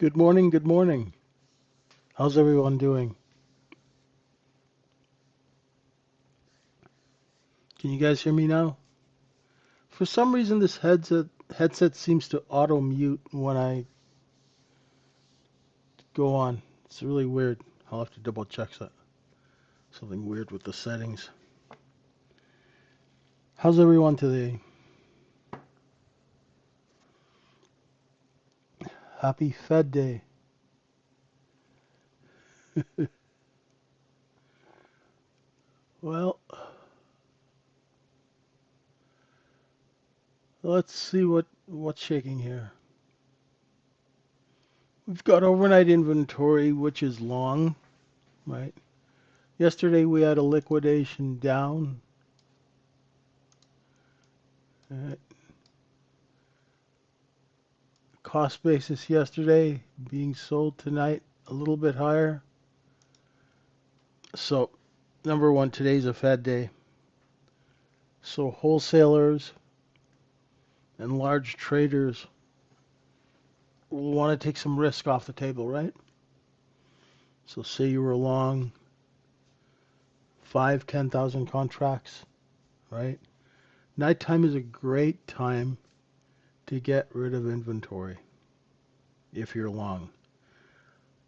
Good morning, good morning. How's everyone doing? Can you guys hear me now? For some reason this headset seems to auto mute when I go on. It's really weird. I'll have to double check that. Something weird with the settings. How's everyone today? Happy Fed Day. Well, let's see what's shaking here. We've got overnight inventory, which is long, right? Yesterday we had a liquidation down. Uh, Cost basis yesterday being sold tonight a little bit higher. So, number one, today's a Fed day. So, wholesalers and large traders will want to take some risk off the table, right? So, say you were long 10,000 contracts, right? Nighttime is a great time to get rid of inventory if you're long.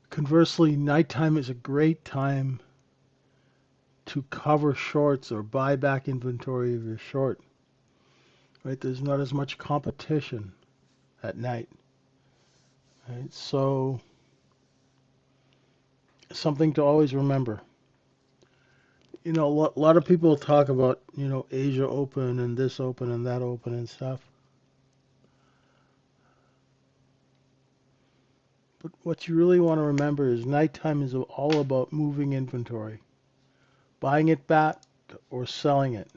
Conversely, nighttime is a great time to cover shorts or buy back inventory if you're short. Right? There's not as much competition at night. Right? So something to always remember. A lot of people talk about, Asia open and this open and that open and stuff. But what you really want to remember is nighttime is all about moving inventory, buying it back or selling it.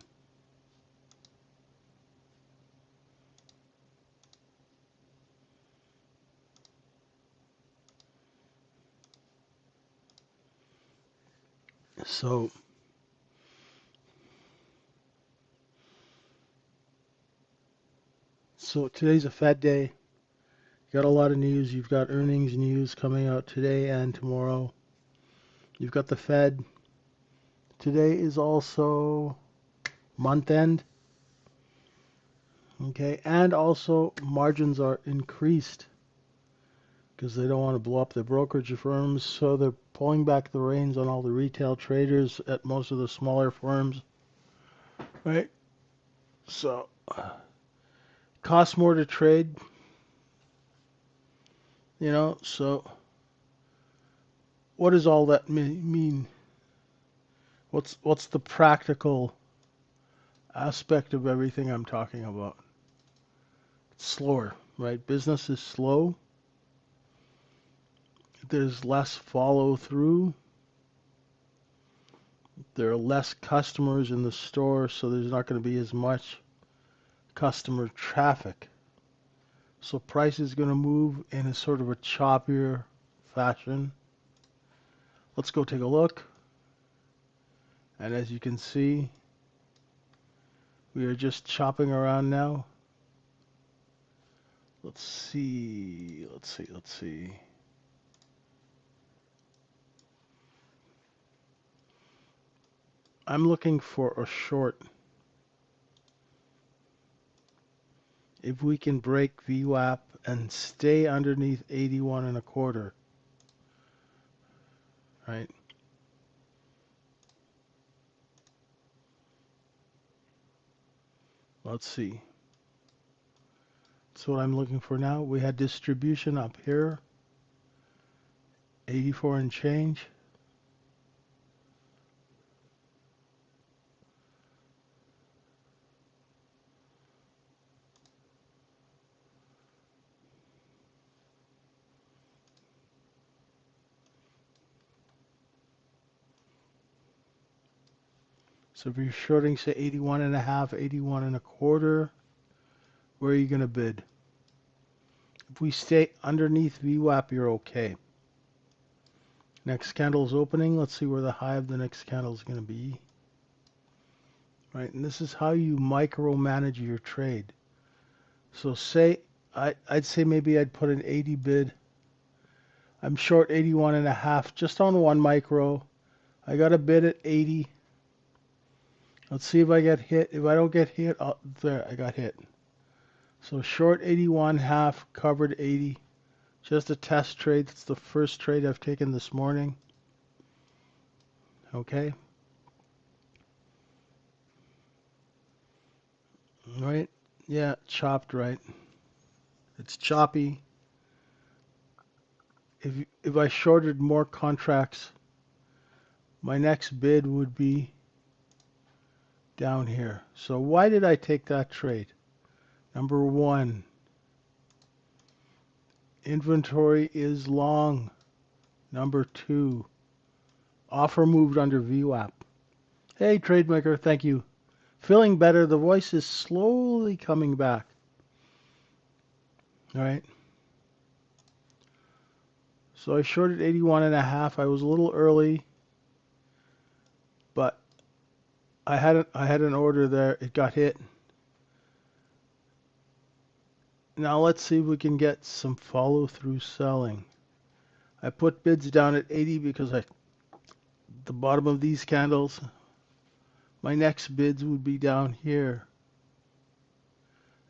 So so today's a Fed day. You got a lot of news. You've got earnings news coming out today and tomorrow. You've got the Fed. Today is also month end. Okay, and also margins are increased because they don't want to blow up their brokerage firms, so they're pulling back the reins on all the retail traders at most of the smaller firms, right? So, costs more to trade, so what does all that mean? What's the practical aspect of everything I'm talking about? It's slower, right? Business is slow. There's less follow through. There are less customers in the store, so there's not going to be as much customer traffic. So price is going to move in a sort of a choppier fashion. Let's go take a look. And as you can see, we are just chopping around now. Let's see. I'm looking for a short. If we can break VWAP and stay underneath 81 and a quarter, right? Let's see. That's what I'm looking for now. We had distribution up here, 84 and change. So if you're shorting, say 81 and a half, 81 and a quarter, where are you going to bid? If we stay underneath VWAP, you're okay. Next candle's opening. Let's see where the high of the next candle is going to be. Right, and this is how you micromanage your trade. So say, I'd say maybe I'd put an 80 bid I'm short 81.5 just on one micro. I got a bid at 80. Let's see if I get hit. If I don't get hit, there, I got hit. So short 81.5, covered 80. Just a test trade. It's the first trade I've taken this morning. Okay. Right? Yeah, chopped right. It's choppy. If I shorted more contracts, my next bid would be down here. So why did I take that trade? Number one, inventory is long. Number two, offer moved under VWAP. Hey, TradeMaker, thank you. Feeling better. The voice is slowly coming back. All right. So I shorted 81.5. I was a little early, but I had an order there. It got hit. Now let's see if we can get some follow-through selling. I put bids down at 80 because the bottom of these candles, my next bids would be down here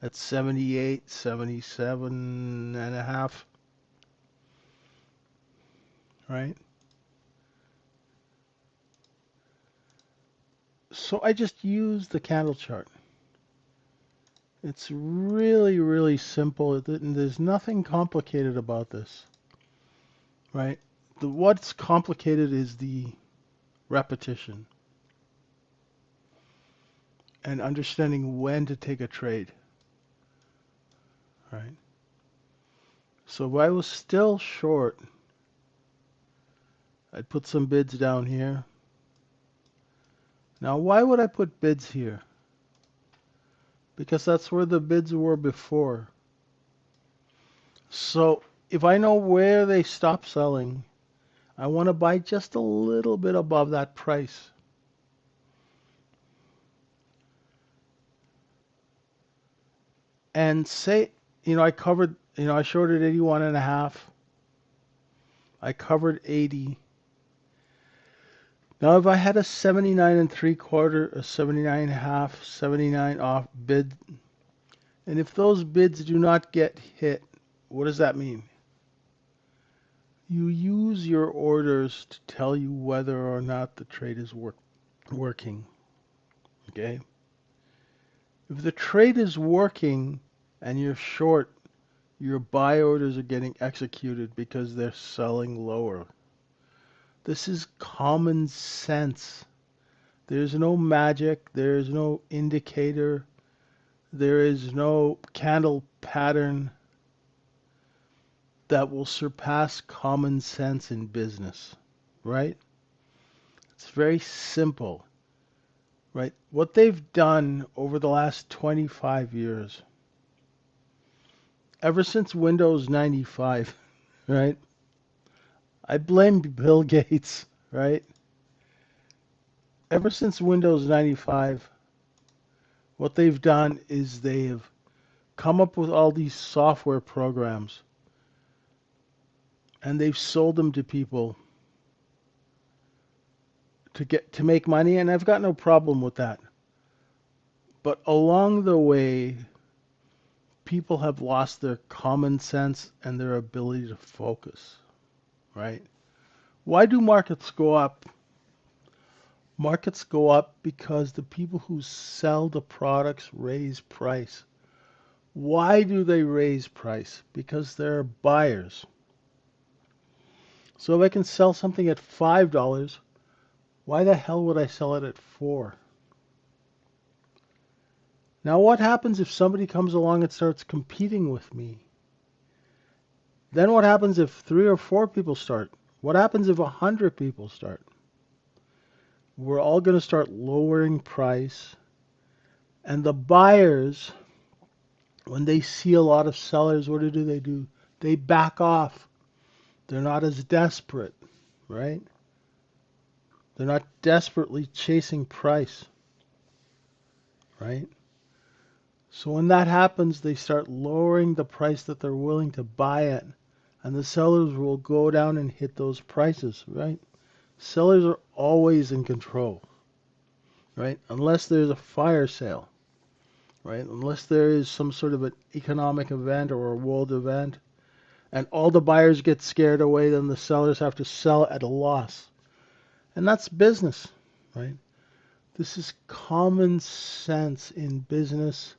at 78, 77.5. Right? So I just use the candle chart. It's really, really simple. There's nothing complicated about this, right? What's complicated is the repetition and understanding when to take a trade, right? So if I was still short, I'd put some bids down here. Now, why would I put bids here? Because that's where the bids were before. So if I know where they stop selling, I want to buy just a little bit above that price. And say, I covered, I shorted 81.5. I covered 80. Now, if I had a 79.75, a 79.5, 79 off bid, and if those bids do not get hit, what does that mean? You use your orders to tell you whether or not the trade is working. Okay? If the trade is working and you're short, your buy orders are getting executed because they're selling lower. This is common sense. There's no magic. There's no indicator. There is no candle pattern that will surpass common sense in business, right? It's very simple, right? What they've done over the last 25 years, ever since Windows 95, right? I blame Bill Gates, right? Ever since Windows 95, what they've done is they have come up with all these software programs and they've sold them to people to make money, and I've got no problem with that. But along the way, people have lost their common sense and their ability to focus, right? Why do markets go up? Markets go up because the people who sell the products raise price. Why do they raise price? Because they're buyers. So if I can sell something at $5, why the hell would I sell it at $4? Now what happens if somebody comes along and starts competing with me? Then what happens if 3 or 4 people start? What happens if 100 people start? We're all going to start lowering price. And the buyers, when they see a lot of sellers, what do they do? They back off. They're not as desperate, right? They're not desperately chasing price, right? So when that happens, they start lowering the price that they're willing to buy at. and the sellers will go down and hit those prices, right? Sellers are always in control, right? Unless there's a fire sale, right? Unless there is some sort of an economic event or a world event, and all the buyers get scared away, then the sellers have to sell at a loss. And that's business, right? This is common sense in business,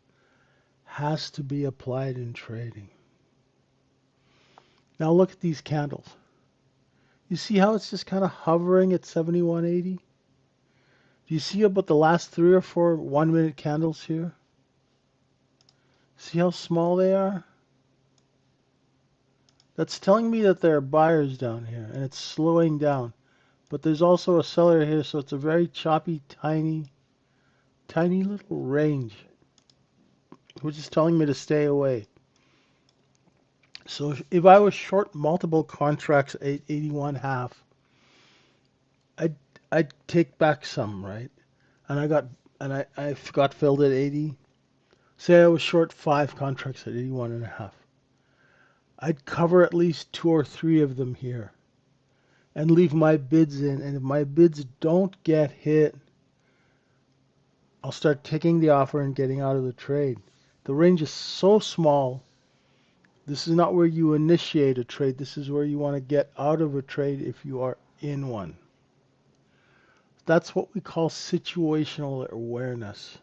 has to be applied in trading. Now look at these candles. You see how it's just kind of hovering at 71.80? Do you see about the last 3 or 4 1-minute candles here? See how small they are? That's telling me that there are buyers down here, and it's slowing down. But there's also a seller here, so it's a very choppy, tiny little range, which is telling me to stay away. So if I was short multiple contracts at 81.5, I'd take back some, right? And I got filled at 80. Say I was short 5 contracts at 81.5. I'd cover at least 2 or 3 of them here and leave my bids in. And if my bids don't get hit, I'll start taking the offer and getting out of the trade. The range is so small. This is not where you initiate a trade. This is where you want to get out of a trade if you are in one. That's what we call situational awareness.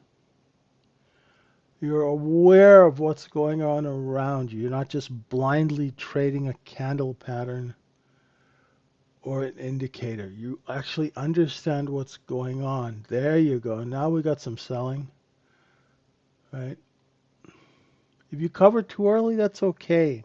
You're aware of what's going on around you. You're not just blindly trading a candle pattern or an indicator. You actually understand what's going on. There you go. Now we got some selling, right? If you cover too early, that's okay.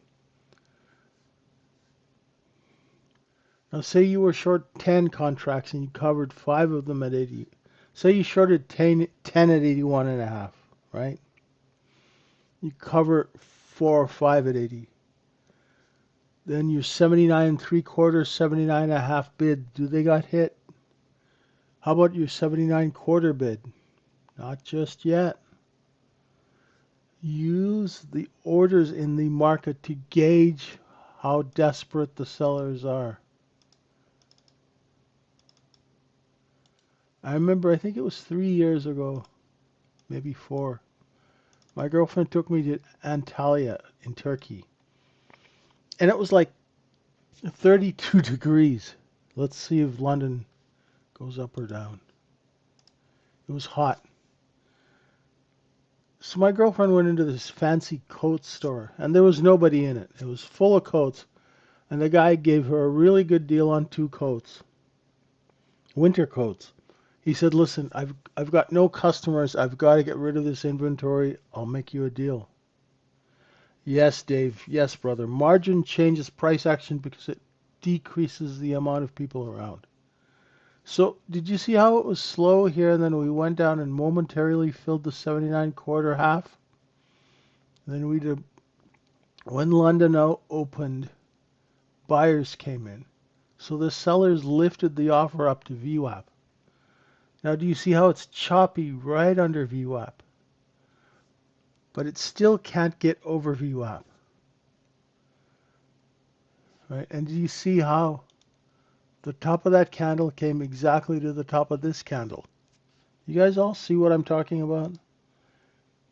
Now say you were short 10 contracts and you covered 5 of them at 80. Say you shorted 10 at 81.5, right? You cover 4 or 5 at 80. Then your 79 3/4, 79.5 bid, do they got hit? How about your 79/4 bid? Not just yet. Use the orders in the market to gauge how desperate the sellers are. I remember, I think it was 3 years ago, maybe 4. My girlfriend took me to Antalya in Turkey. And it was like 32 degrees. Let's see if London goes up or down. It was hot. So my girlfriend went into this fancy coat store, and there was nobody in it. It was full of coats, and the guy gave her a really good deal on 2 coats, winter coats. He said, "Listen, I've got no customers. I've got to get rid of this inventory. I'll make you a deal." Yes, Dave. Yes, brother. Margin changes price action because it decreases the amount of people around. So did you see how it was slow here, and then we went down and momentarily filled the 79/4 half? And then we did, when London opened, buyers came in. So the sellers lifted the offer up to VWAP. Now do you see how it's choppy right under VWAP? But it still can't get over VWAP. Right? And do you see how the top of that candle came exactly to the top of this candle? You guys all see what I'm talking about?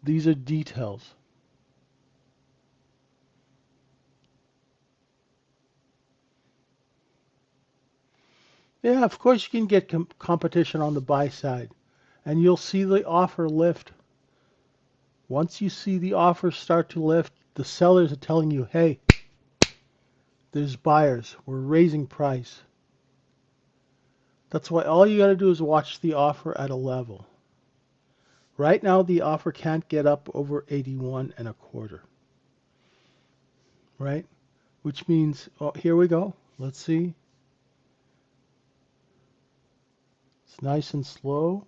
These are details. Yeah, of course you can get competition on the buy side, and you'll see the offer lift. Once you see the offer start to lift, the sellers are telling you, hey, there's buyers. We're raising price. That's why all you got to do is watch the offer at a level. Right now, the offer can't get up over 81.25, right? Which means, oh, here we go. Let's see. It's nice and slow.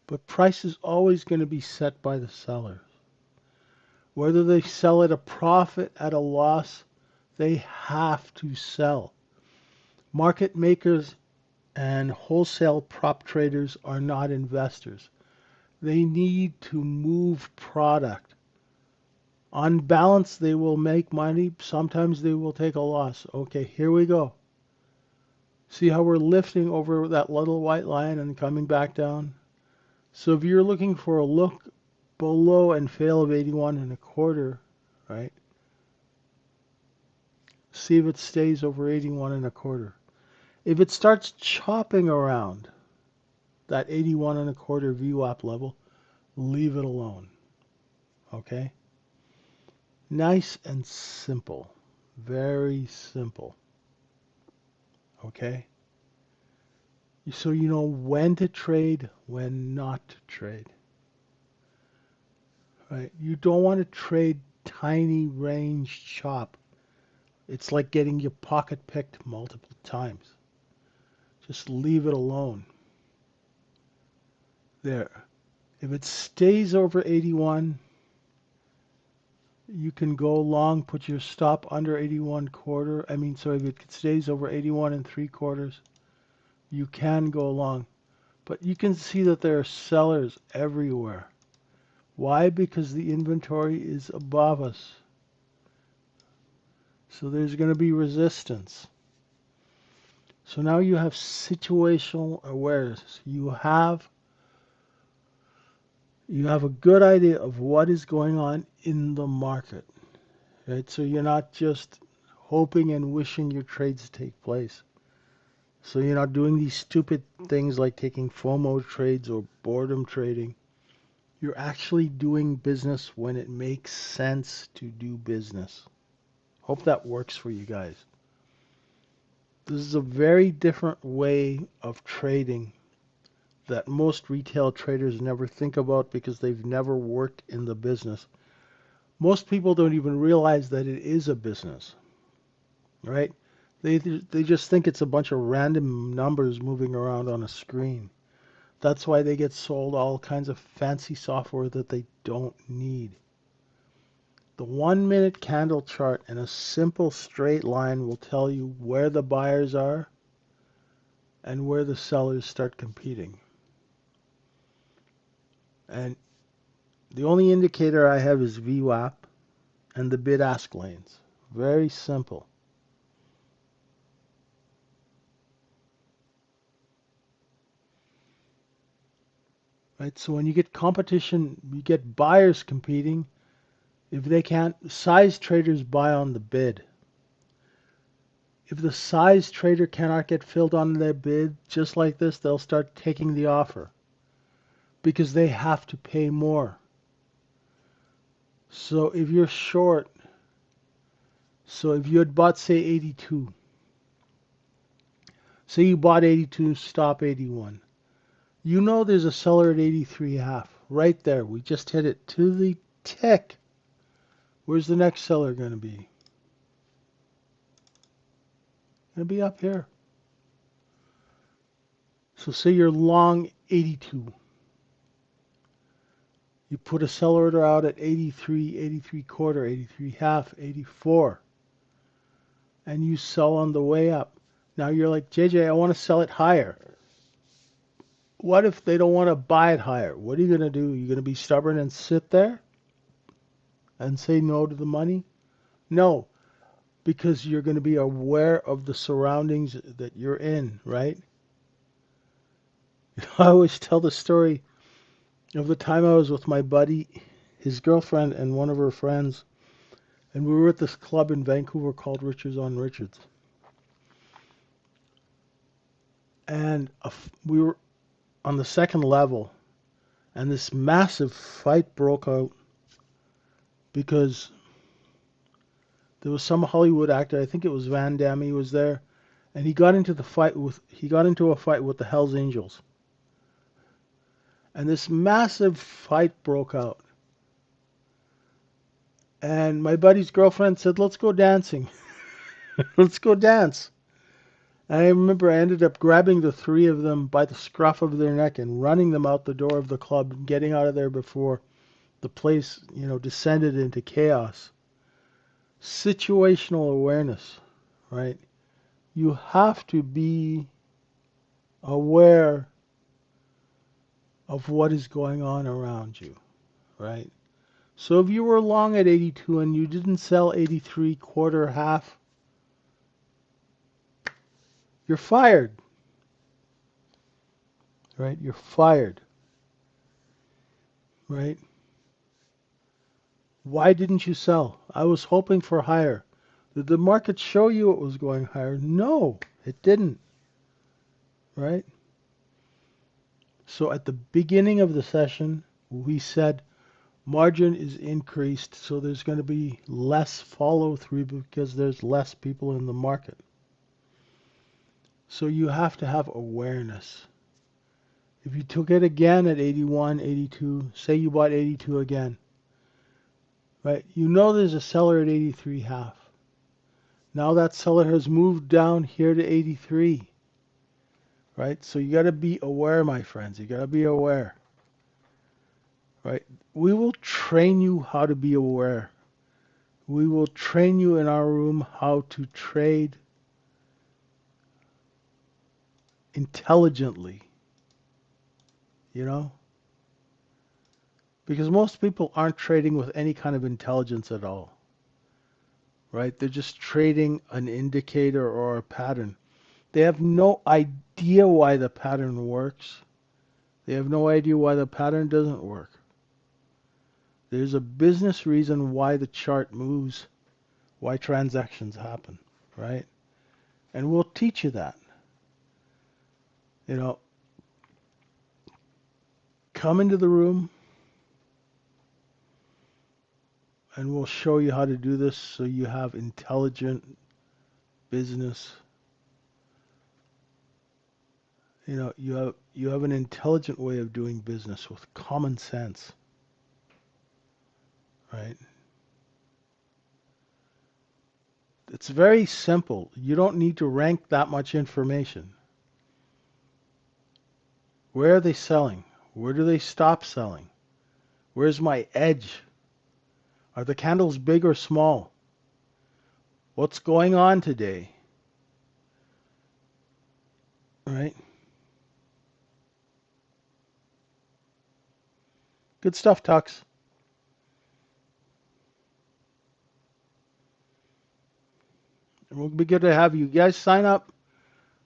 But price is always going to be set by the sellers. Whether they sell at a profit, at a loss, they have to sell. Market makers and wholesale prop traders are not investors. They need to move product. On balance, they will make money. Sometimes they will take a loss. Okay, here we go. See how we're lifting over that little white line and coming back down? So if you're looking for a look below and fail of 81 and a quarter, right? See if it stays over 81 and a quarter. If it starts chopping around that 81 and a quarter VWAP level, leave it alone. Okay? Nice and simple. Very simple. Okay? So you know when to trade, when not to trade. Right? You don't want to trade tiny range chop. It's like getting your pocket picked multiple times. Just leave it alone. There. If it stays over 81, you can go long, put your stop under 81 quarter. So if it stays over 81 and 3/4, you can go long. But you can see that there are sellers everywhere. Why? Because the inventory is above us. So there's going to be resistance. So now you have situational awareness. You have a good idea of what is going on in the market. Right? So you're not just hoping and wishing your trades take place. So you're not doing these stupid things like taking FOMO trades or boredom trading. You're actually doing business when it makes sense to do business. Hope that works for you guys. This is a very different way of trading that most retail traders never think about because they've never worked in the business. Most people don't even realize that it is a business, right? They just think it's a bunch of random numbers moving around on a screen. That's why they get sold all kinds of fancy software that they don't need. The 1 minute candle chart in a simple straight line will tell you where the buyers are and where the sellers start competing. And the only indicator I have is VWAP and the bid-ask lanes. Very simple. Right? So when you get competition, you get buyers competing. If they can't, size traders buy on the bid. If the size trader cannot get filled on their bid, just like this, they'll start taking the offer because they have to pay more. So if you're short, so if you had bought, say, 82, say you bought 82, stop 81. You know there's a seller at 83.5. Right there. We just hit it to the tick. Where's the next seller going to be? Going to be up here. So say you're long 82. You put a seller order out at 83, 83/4, 83.5, 84. And you sell on the way up. Now you're like, JJ, I want to sell it higher. What if they don't want to buy it higher? What are you going to do? You're going to be stubborn and sit there and say no to the money? No, because you're going to be aware of the surroundings that you're in, right? I always tell the story of the time I was with my buddy, his girlfriend, and one of her friends, and we were at this club in Vancouver called Richards on Richards. And we were on the second level, and this massive fight broke out because there was some Hollywood actor, I think it was Van Damme, he was there, and he got into a fight with the Hells Angels. And this massive fight broke out. And my buddy's girlfriend said, let's go dancing. Let's go dance. And I remember I ended up grabbing the three of them by the scruff of their neck and running them out the door of the club and getting out of there before the place, descended into chaos. Situational awareness, right? You have to be aware of what is going on around you, right? So if you were long at 82 and you didn't sell 83 quarter half, you're fired, right? You're fired, right? Why didn't you sell? I was hoping for higher. Did the market show you it was going higher? No, it didn't, right? So at the beginning of the session, we said margin is increased, so there's going to be less follow through because there's less people in the market. So you have to have awareness. If you took it again at 81, 82, say you bought 82 again, right? You know there's a seller at 83 half. Now that seller has moved down here to 83, right? So you got to be aware, my friends. You got to be aware, right? We will train you how to be aware. We will train you in our room how to trade intelligently, you know? Because most people aren't trading with any kind of intelligence at all, right? They're just trading an indicator or a pattern. They have no idea why the pattern works. They have no idea why the pattern doesn't work. There's a business reason why the chart moves, why transactions happen, right? And we'll teach you that. You know, come into the room and we'll show you how to do this so you have intelligent business. You know, you have an intelligent way of doing business with common sense, right? It's very simple. You don't need to rank that much information. Where are they selling? Where do they stop selling? Where's my edge? Are the candles big or small? What's going on today? Right? Good stuff, Tux. And we'll be good to have you guys sign up.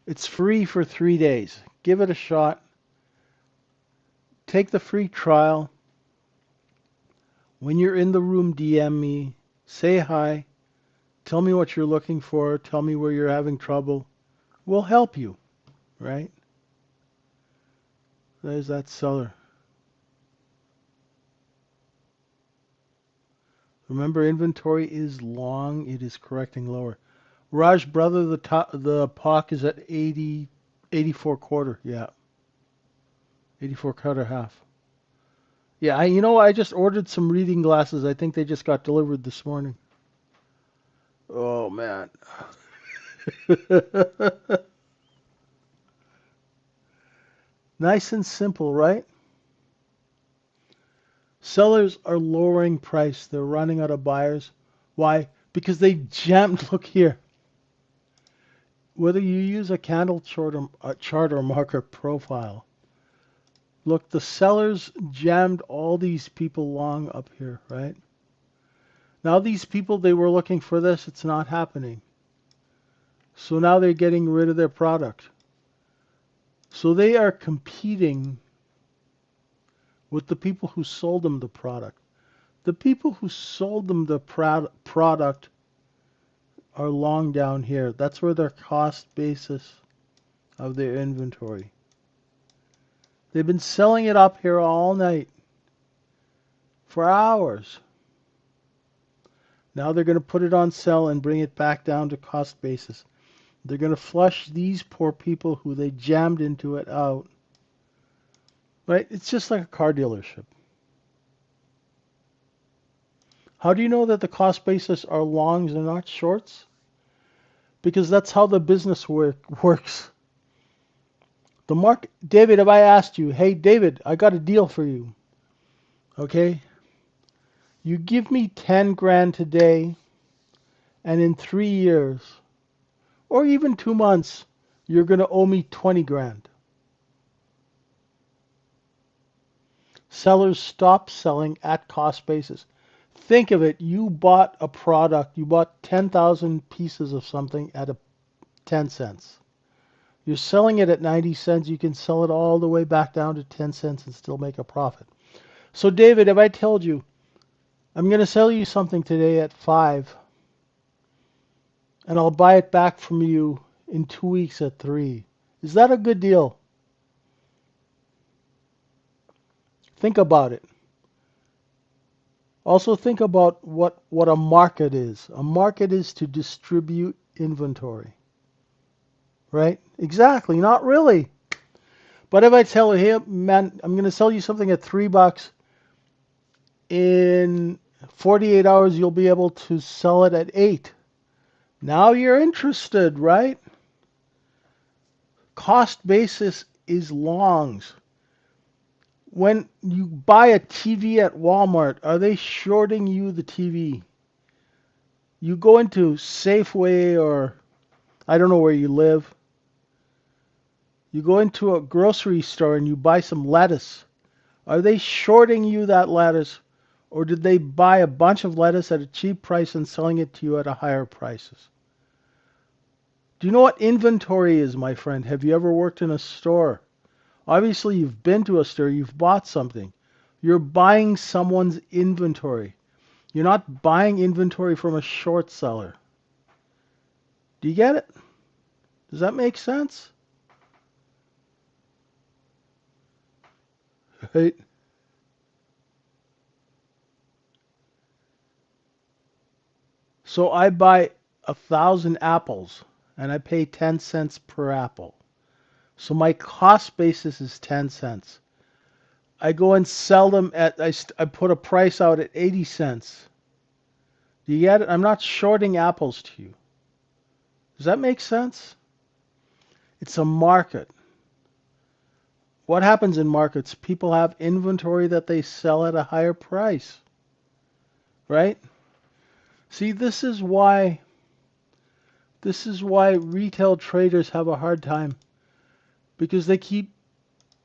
It's free for 3 days. Give it a shot. Take the free trial. When you're in the room, DM me. Say hi. Tell me what you're looking for. Tell me where you're having trouble. We'll help you, right? There's that seller. Remember, inventory is long. It is correcting lower. Raj, brother, the POC is at 80, 84 quarter. Yeah, 84 quarter half. Yeah, I just ordered some reading glasses. I think they just got delivered this morning. Oh, man. Nice and simple, right? Sellers are lowering price. They're running out of buyers. Why? Because they jammed. Look here. Whether you use a candle chart or market profile, look, the sellers jammed all these people long up here, right? Now these people, they were looking for this. It's not happening. So now they're getting rid of their product. So they are competing with the people who sold them the product. The people who sold them the product are long down here. That's where their cost basis of their inventory. They've been selling it up here all night for hours. Now they're going to put it on sale and bring it back down to cost basis. They're going to flush these poor people who they jammed into it out. Right? It's just like a car dealership. How do you know that the cost basis are longs and not shorts? Because that's how the business works. The market, David, if I asked you, hey, David, I got a deal for you. Okay? You give me 10 grand today, and in 3 years, or even 2 months, you're going to owe me 20 grand. Sellers stop selling at cost basis. Think of it. You bought a product. You bought 10,000 pieces of something at 10 cents. You're selling it at 90 cents. You can sell it all the way back down to 10 cents and still make a profit. So, David, if I told you, I'm going to sell you something today at 5, and I'll buy it back from you in 2 weeks at 3, is that a good deal? Think about it. Also think about what a market is. A market is to distribute inventory. Right? Exactly. Not really. But if I tell you, hey, man, I'm going to sell you something at $3, in 48 hours you'll be able to sell it at 8. Now you're interested, right? Cost basis is longs. When you buy a TV at Walmart, are they shorting you the TV? You go into Safeway, or I don't know where you live. You go into a grocery store and you buy some lettuce. Are they shorting you that lettuce, or did they buy a bunch of lettuce at a cheap price and selling it to you at a higher prices? Do you know what inventory is, my friend? Have you ever worked in a store? Obviously, you've been to a store, you've bought something. You're buying someone's inventory. You're not buying inventory from a short seller. Do you get it? Does that make sense? Right? So I buy 1,000 apples and I pay 10 cents per apple. So my cost basis is 10 cents. I go and sell them I put a price out at 80 cents. Do you get it? I'm not shorting apples to you. Does that make sense? It's a market. What happens in markets? People have inventory that they sell at a higher price. Right? See, this is why retail traders have a hard time, because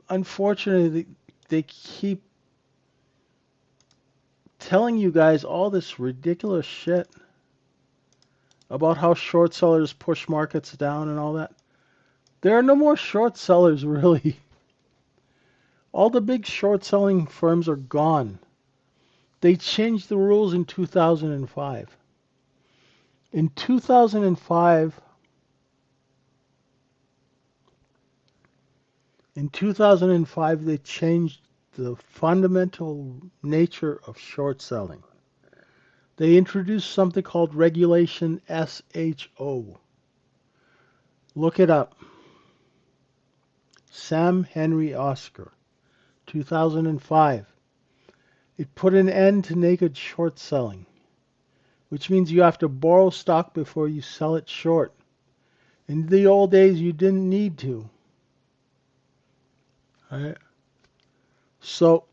unfortunately, they keep telling you guys all this ridiculous shit about how short sellers push markets down and all that. There are no more short sellers, really. All the big short selling firms are gone. They changed the rules in 2005. In 2005, they changed the fundamental nature of short selling. They introduced something called Regulation SHO. Look it up. Sam Henry Oscar, 2005. It put an end to naked short selling, which means you have to borrow stock before you sell it short. In the old days, you didn't need to. Right? So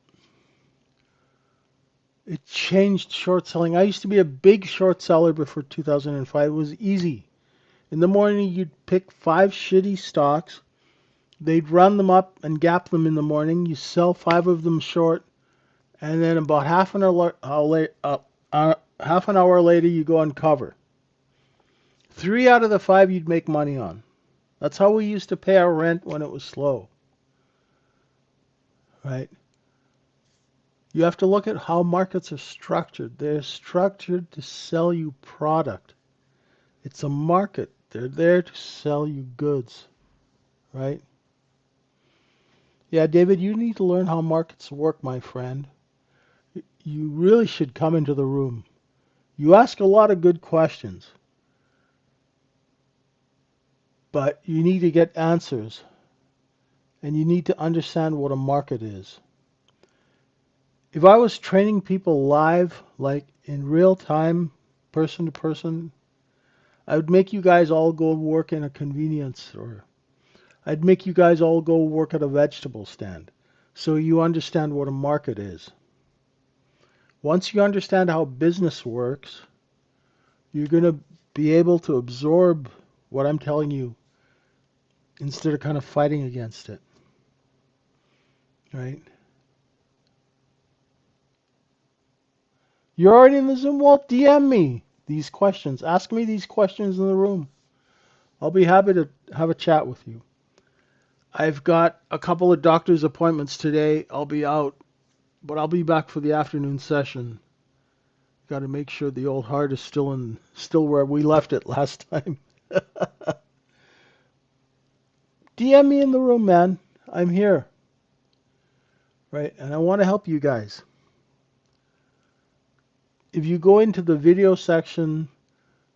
it changed short selling. I used to be a big short seller before 2005. It was easy. In the morning, you'd pick 5 shitty stocks. They'd run them up and gap them in the morning. You sell 5 of them short, and then about half an hour later, you go and cover. 3 out of the 5 you'd make money on. That's how we used to pay our rent when it was slow. Right? You have to look at how markets are structured. They're structured to sell you product. It's a market. They're there to sell you goods. Right? Yeah, David, you need to learn how markets work, my friend. You really should come into the room. You ask a lot of good questions, but you need to get answers, and you need to understand what a market is. If I was training people live, like in real time, person to person, I would make you guys all go work in a convenience store. I'd make you guys all go work at a vegetable stand, so you understand what a market is. Once you understand how business works, you're going to be able to absorb what I'm telling you instead of kind of fighting against it. Right? You're already in the Zoom? Well, DM me these questions. Ask me these questions in the room. I'll be happy to have a chat with you. I've got a couple of doctor's appointments today. I'll be out, but I'll be back for the afternoon session. Got to make sure the old heart is still where we left it last time. DM me in the room, man. I'm here. Right? And I want to help you guys. If you go into the video section,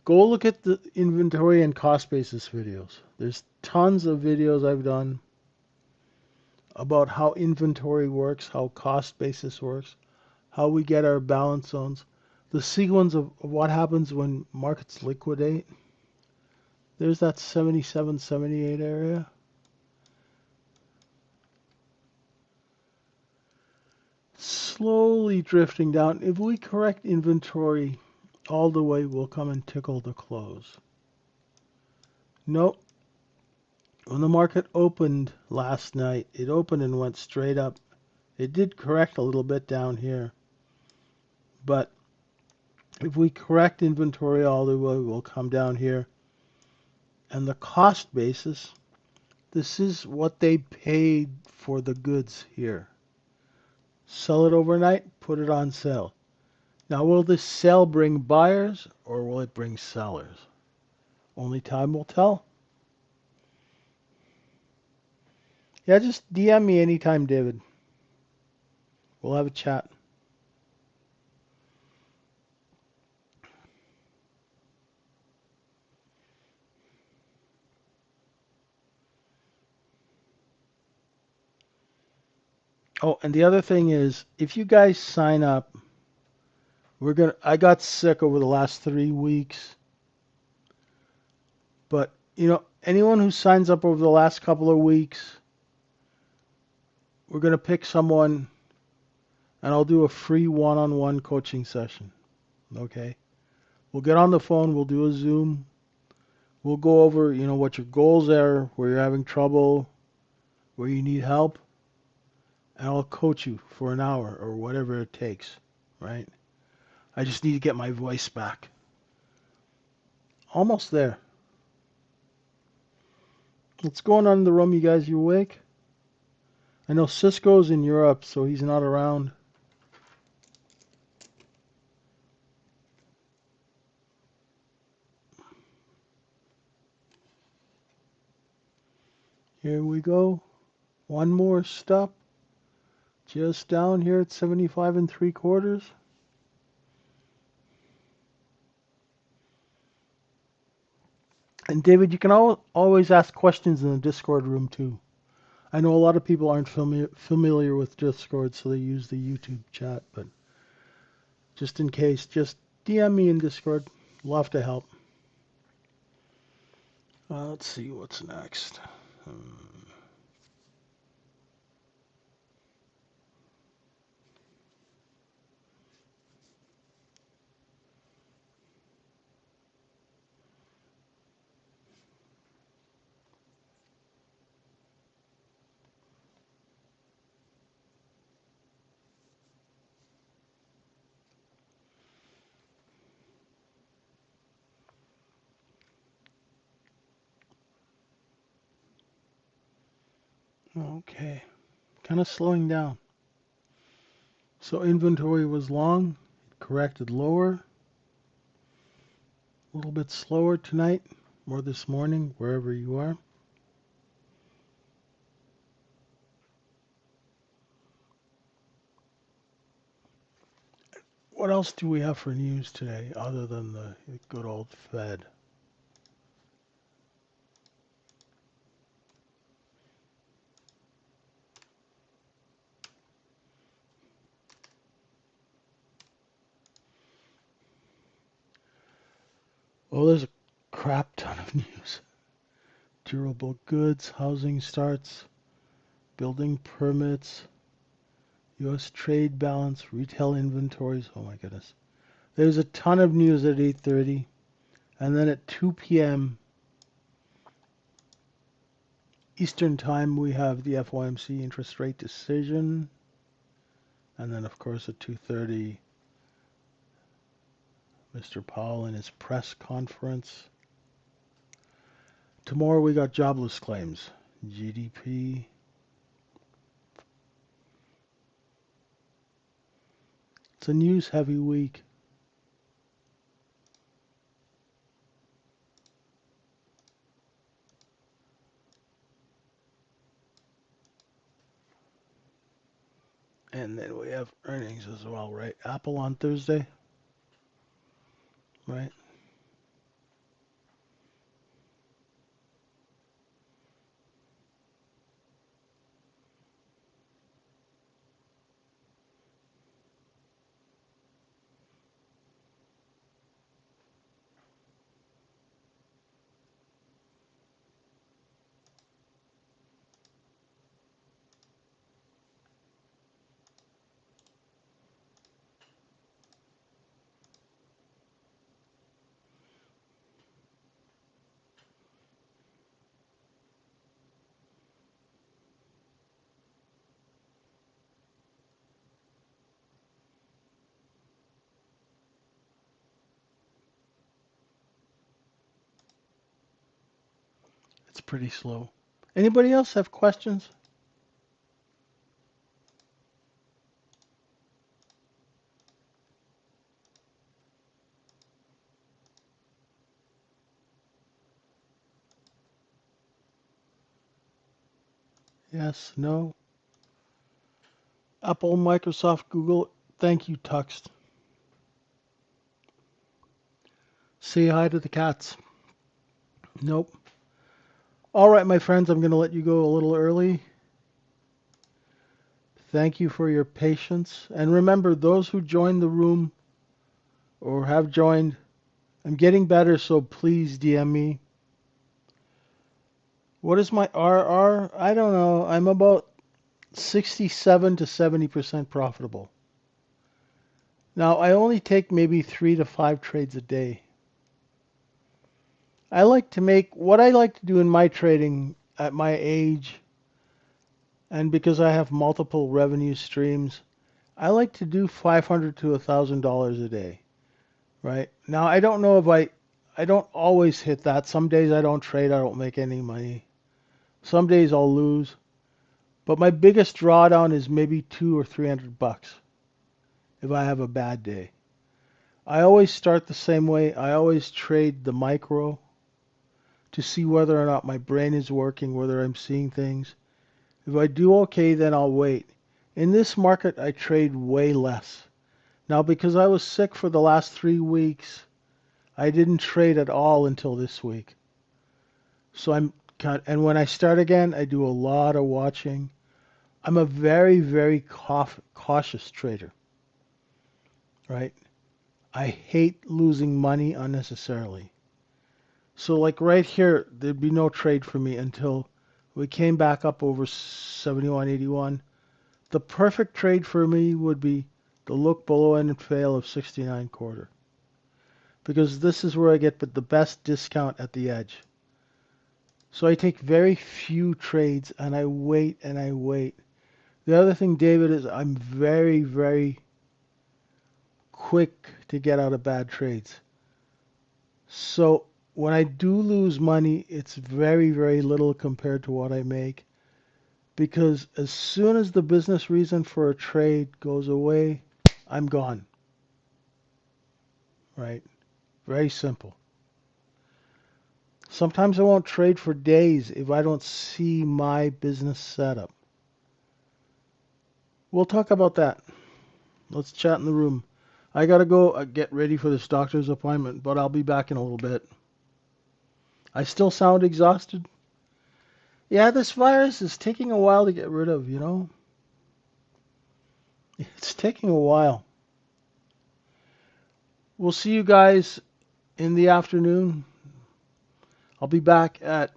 go look at the inventory and cost basis videos. There's tons of videos I've done about how inventory works, how cost basis works, how we get our balance zones, the sequence of what happens when markets liquidate. There's that 77, 78 area. Slowly drifting down. If we correct inventory all the way, we'll come and tickle the close. Nope. When the market opened last night, it opened and went straight up. It did correct a little bit down here. But if we correct inventory all the way, we'll come down here. And the cost basis, this is what they paid for the goods here. Sell it overnight, put it on sale. Now, will this sale bring buyers or will it bring sellers? Only time will tell. Yeah, just DM me anytime, David. We'll have a chat. Oh, and the other thing is, if you guys sign up, I got sick over the last 3 weeks, but anyone who signs up over the last couple of weeks, we're gonna pick someone, and I'll do a free one-on-one coaching session. Okay, we'll get on the phone, we'll do a Zoom, we'll go over, what your goals are, where you're having trouble, where you need help, and I'll coach you for an hour or whatever it takes, right? I just need to get my voice back. Almost there. What's going on in the room, you guys? You awake? I know Cisco's in Europe, so he's not around. Here we go. One more stop. Just down here at 75 3/4. And David, you can always ask questions in the Discord room too. I know a lot of people aren't familiar with Discord, so they use the YouTube chat, but just in case, just DM me in Discord. Love to help. Let's see what's next. Okay, kind of slowing down. So inventory was long, corrected lower, a little bit slower tonight or this morning, wherever you are. What else do we have for news today other than the good old Fed? Oh, there's a crap ton of news. Durable goods, housing starts, building permits, U.S. trade balance, retail inventories. Oh my goodness. There's a ton of news at 8:30. And then at 2 p.m. Eastern Time, we have the FOMC interest rate decision. And then, of course, at 2:30, Mr. Powell in his press conference. Tomorrow we got jobless claims. GDP. It's a news-heavy week. And then we have earnings as well, right? Apple on Thursday, right? It's pretty slow. Anybody else have questions? Yes, no? Apple, Microsoft, Google. Thank you, Tux. Say hi to the cats. Nope. All right, my friends, I'm going to let you go a little early. Thank you for your patience. And remember, those who joined the room or have joined, I'm getting better, so please DM me. What is my RR? I don't know. I'm about 67 to 70% profitable. Now, I only take maybe 3 to 5 trades a day. I like to make what I like to do in my trading at my age, and because I have multiple revenue streams, I like to do $500 to $1,000 a day. Right? Now, I don't know if I don't always hit that. Some days I don't trade, I don't make any money. Some days I'll lose. But my biggest drawdown is maybe $200 or $300 if I have a bad day. I always start the same way. I always trade the micro to see whether or not my brain is working, whether I'm seeing things. If I do okay, then I'll wait. In this market, I trade way less. Now, because I was sick for the last 3 weeks, I didn't trade at all until this week. So and when I start again, I do a lot of watching. I'm a very, very cautious trader, right? I hate losing money unnecessarily. So like right here, there'd be no trade for me until we came back up over 71.81. The perfect trade for me would be the look below and fail of 69.25. Because this is where I get the best discount at the edge. So I take very few trades and I wait and I wait. The other thing, David, is I'm very, very quick to get out of bad trades. So when I do lose money, it's very, very little compared to what I make. Because as soon as the business reason for a trade goes away, I'm gone. Right? Very simple. Sometimes I won't trade for days if I don't see my business setup. We'll talk about that. Let's chat in the room. I gotta go get ready for this doctor's appointment, but I'll be back in a little bit. I still sound exhausted. Yeah, this virus is taking a while to get rid of, you know? It's taking a while. We'll see you guys in the afternoon. I'll be back at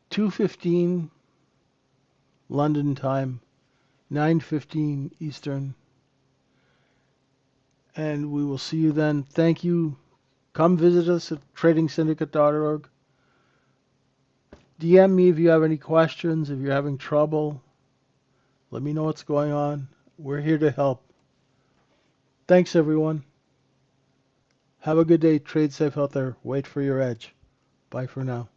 2:15 London time, 9:15 Eastern. And we will see you then. Thank you. Come visit us at tradingsyndicate.org. DM me if you have any questions, if you're having trouble. Let me know what's going on. We're here to help. Thanks, everyone. Have a good day. Trade safe out there. Wait for your edge. Bye for now.